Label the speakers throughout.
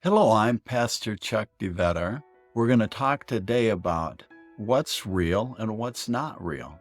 Speaker 1: Hello, I'm Pastor Chuck DeVetter. We're going to talk today about what's real and what's not real.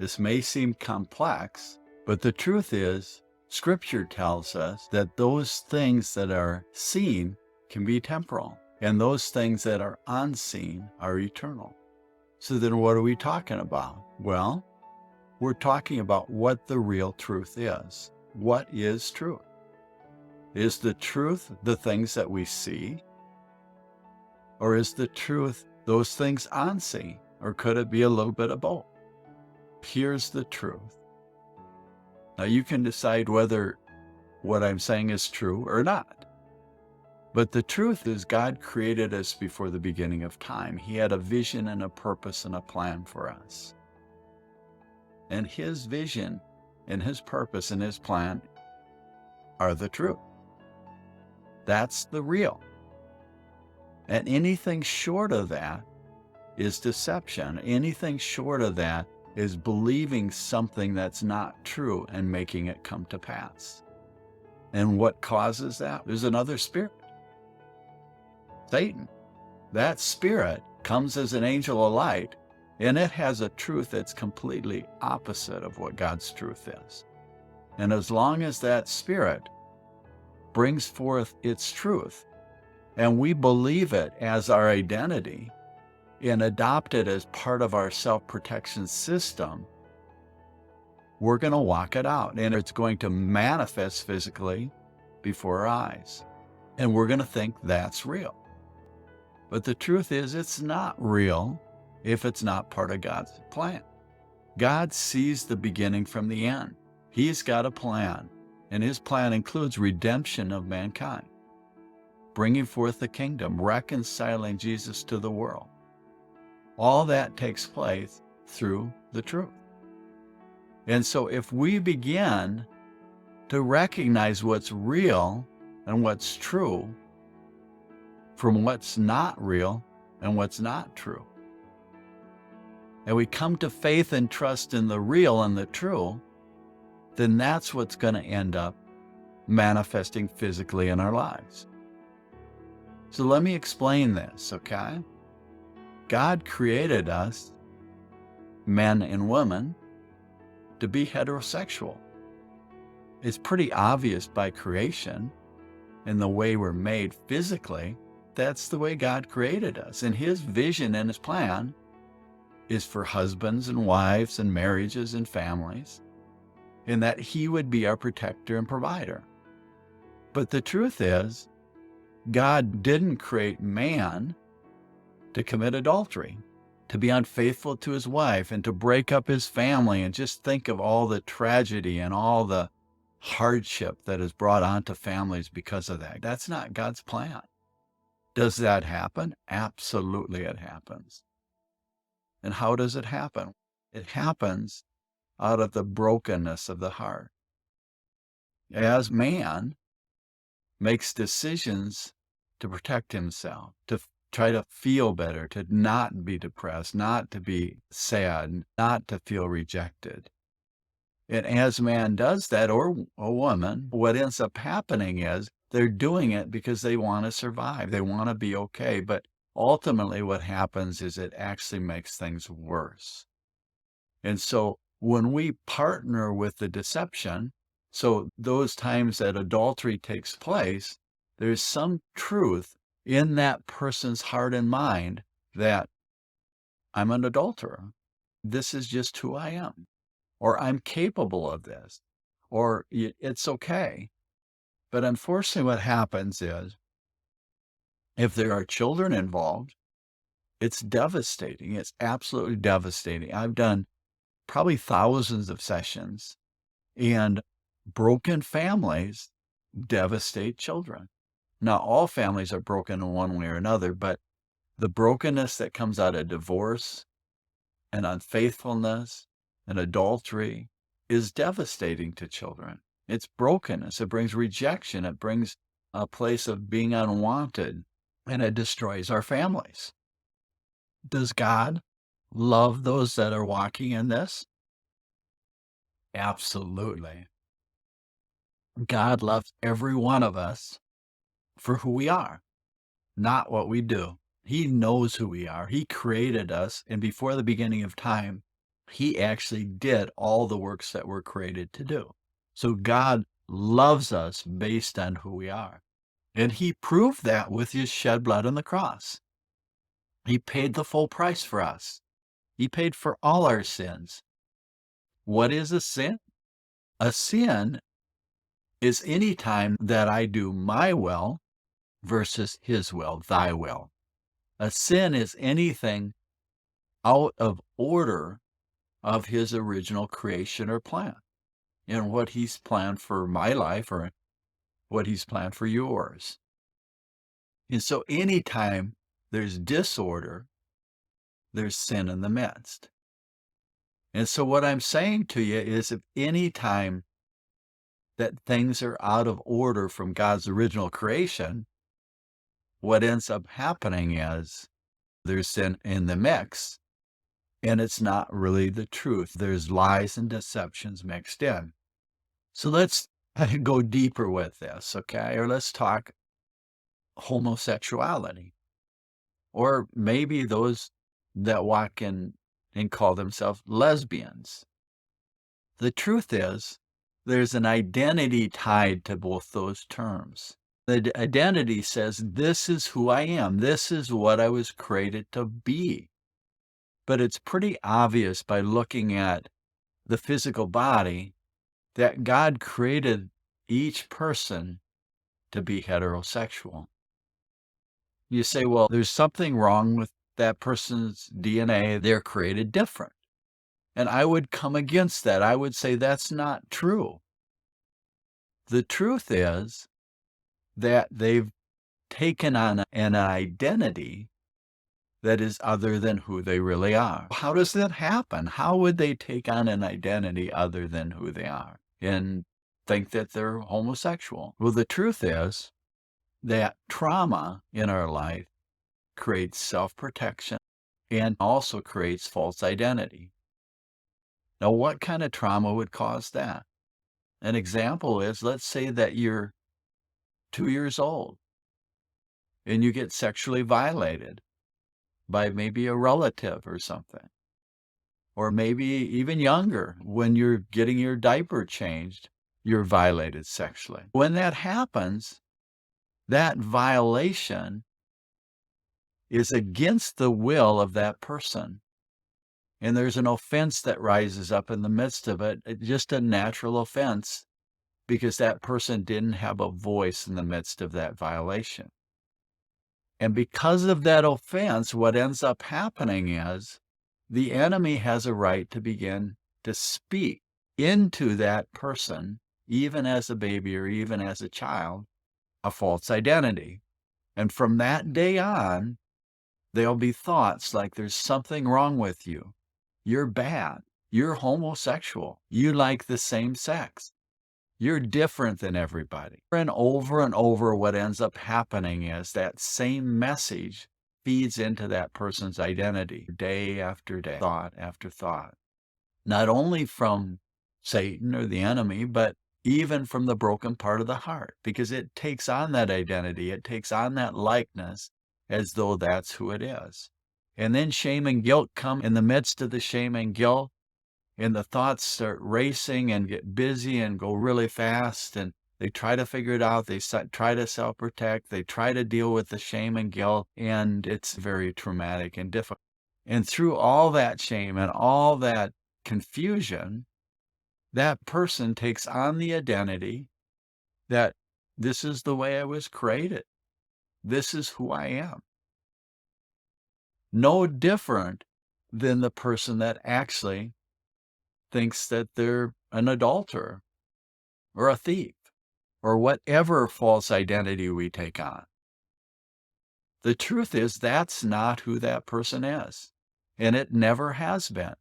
Speaker 1: This may seem complex, but the truth is, Scripture tells us that those things that are seen can be temporal, and those things that are unseen are eternal. So then what are we talking about? Well, we're talking about what the real truth is. What is truth? Is the truth the things that we see? Or is the truth those things unseen? Or could it be a little bit of both? Here's the truth. Now you can decide whether what I'm saying is true or not. But the truth is God created us before the beginning of time. He had a vision and a purpose and a plan for us. And His vision and His purpose and His plan are the truth. That's the real. And anything short of that is deception. Anything short of that is believing something that's not true and making it come to pass. And what causes that? There's another spirit, Satan. That spirit comes as an angel of light, and it has a truth that's completely opposite of what God's truth is. And as long as that spirit brings forth its truth, and we believe it as our identity and adopt it as part of our self-protection system, we're going to walk it out, and it's going to manifest physically before our eyes. And we're going to think that's real. But the truth is, it's not real if it's not part of God's plan. God sees the beginning from the end. He's got a plan. And His plan includes redemption of mankind, bringing forth the kingdom, reconciling Jesus to the world. All that takes place through the truth. And so if we begin to recognize what's real and what's true from what's not real and what's not true, and we come to faith and trust in the real and the true, then that's what's going to end up manifesting physically in our lives. So let me explain this, okay? God created us, men and women, to be heterosexual. It's pretty obvious by creation and the way we're made physically. That's the way God created us. And His vision and His plan is for husbands and wives and marriages and families, and that He would be our protector and provider. But the truth is, God didn't create man to commit adultery, to be unfaithful to his wife, and to break up his family, and just think of all the tragedy and all the hardship that is brought onto families because of that. That's not God's plan. Does that happen? Absolutely it happens. And how does it happen? It happens out of the brokenness of the heart. As man makes decisions to protect himself, to try to feel better, to not be depressed, not to be sad, not to feel rejected. And as man does that, or a woman, what ends up happening is they're doing it because they want to survive. They want to be okay. But ultimately what happens is it actually makes things worse. And so when we partner with the deception, so those times that adultery takes place, there's some truth in that person's heart and mind that I'm an adulterer. This is just who I am. Or I'm capable of this. Or it's okay. But unfortunately what happens is, if there are children involved, it's devastating. It's absolutely devastating. I've done probably thousands of sessions, and broken families devastate children. Now, all families are broken in one way or another, but the brokenness that comes out of divorce and unfaithfulness and adultery is devastating to children. It's brokenness. It brings rejection. It brings a place of being unwanted, and it destroys our families. Does God love those that are walking in this? Absolutely. God loves every one of us for who we are. not what we do. He knows who we are. He created us, and before the beginning of time, he actually did all the works that we're created to do. So God loves us based on who we are. And he proved that with his shed blood on the cross. He paid the full price for us. He paid for all our sins. What is a sin? A sin is any time that I do my will versus his will, thy will. A sin is anything out of order of his original creation or plan, and what he's planned for my life or what he's planned for yours. And so anytime there's disorder, there's sin in the midst. And so what I'm saying to you is if any time that things are out of order from God's original creation, what ends up happening is there's sin in the mix, and it's not really the truth. There's lies and deceptions mixed in. So let's go deeper with this, okay? Or let's talk homosexuality. Or maybe those that walk in and call themselves lesbians. The truth is, there's an identity tied to both those terms. The identity says, this is who I am. This is what I was created to be. But it's pretty obvious by looking at the physical body that God created each person to be heterosexual. You say, well, there's something wrong with that person's DNA. They're created different. And I would come against that. I would say that's not true. The truth is that they've taken on an identity that is other than who they really are. How does that happen? How would they take on an identity other than who they are and think that they're homosexual? Well, the truth is that trauma in our life creates self-protection and also creates false identity. Now, what kind of trauma would cause that? An example is, let's say that you're 2 years old and you get sexually violated by maybe a relative or something. Or maybe even younger, when you're getting your diaper changed, you're violated sexually. When that happens, that violation is against the will of that person. And there's an offense that rises up in the midst of it, just a natural offense, because that person didn't have a voice in the midst of that violation. And because of that offense, what ends up happening is the enemy has a right to begin to speak into that person, even as a baby or even as a child, a false identity. And from that day on, there'll be thoughts like there's something wrong with you. You're bad. You're homosexual. You like the same sex. You're different than everybody. And over, what ends up happening is that same message feeds into that person's identity day after day, thought after thought. Not only from Satan or the enemy, but even from the broken part of the heart, because it takes on that identity. It takes on that likeness as though that's who it is. And then shame and guilt come in the midst of the shame and guilt. And the thoughts start racing and get busy and go really fast. And they try to figure it out. They try to self-protect. They try to deal with the shame and guilt. And it's very traumatic and difficult. And through all that shame and all that confusion, that person takes on the identity that this is the way I was created. This is who I am. No different than the person that actually thinks that they're an adulterer or a thief or whatever false identity we take on. The truth is that's not who that person is, and it never has been.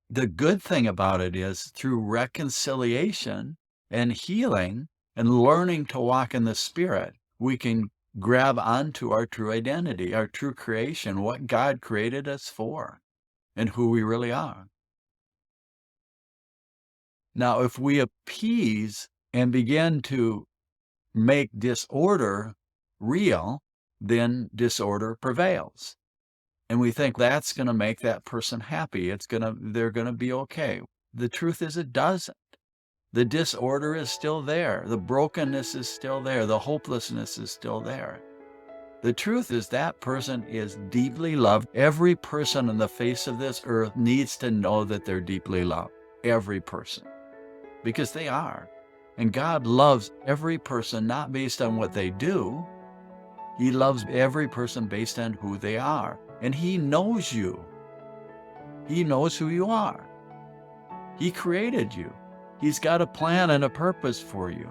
Speaker 1: The good thing about it is through reconciliation and healing and learning to walk in the Spirit, we can grab onto our true identity, our true creation, what God created us for, and who we really are. Now, if we appease and begin to make disorder real, then disorder prevails. And we think that's going to make that person happy. They're going to be okay. The truth is it doesn't. The disorder is still there. The brokenness is still there. The hopelessness is still there. The truth is that person is deeply loved. Every person on the face of this earth needs to know that they're deeply loved. Every person. Because they are. And God loves every person not based on what they do. He loves every person based on who they are. And He knows you. He knows who you are. He created you. He's got a plan and a purpose for you.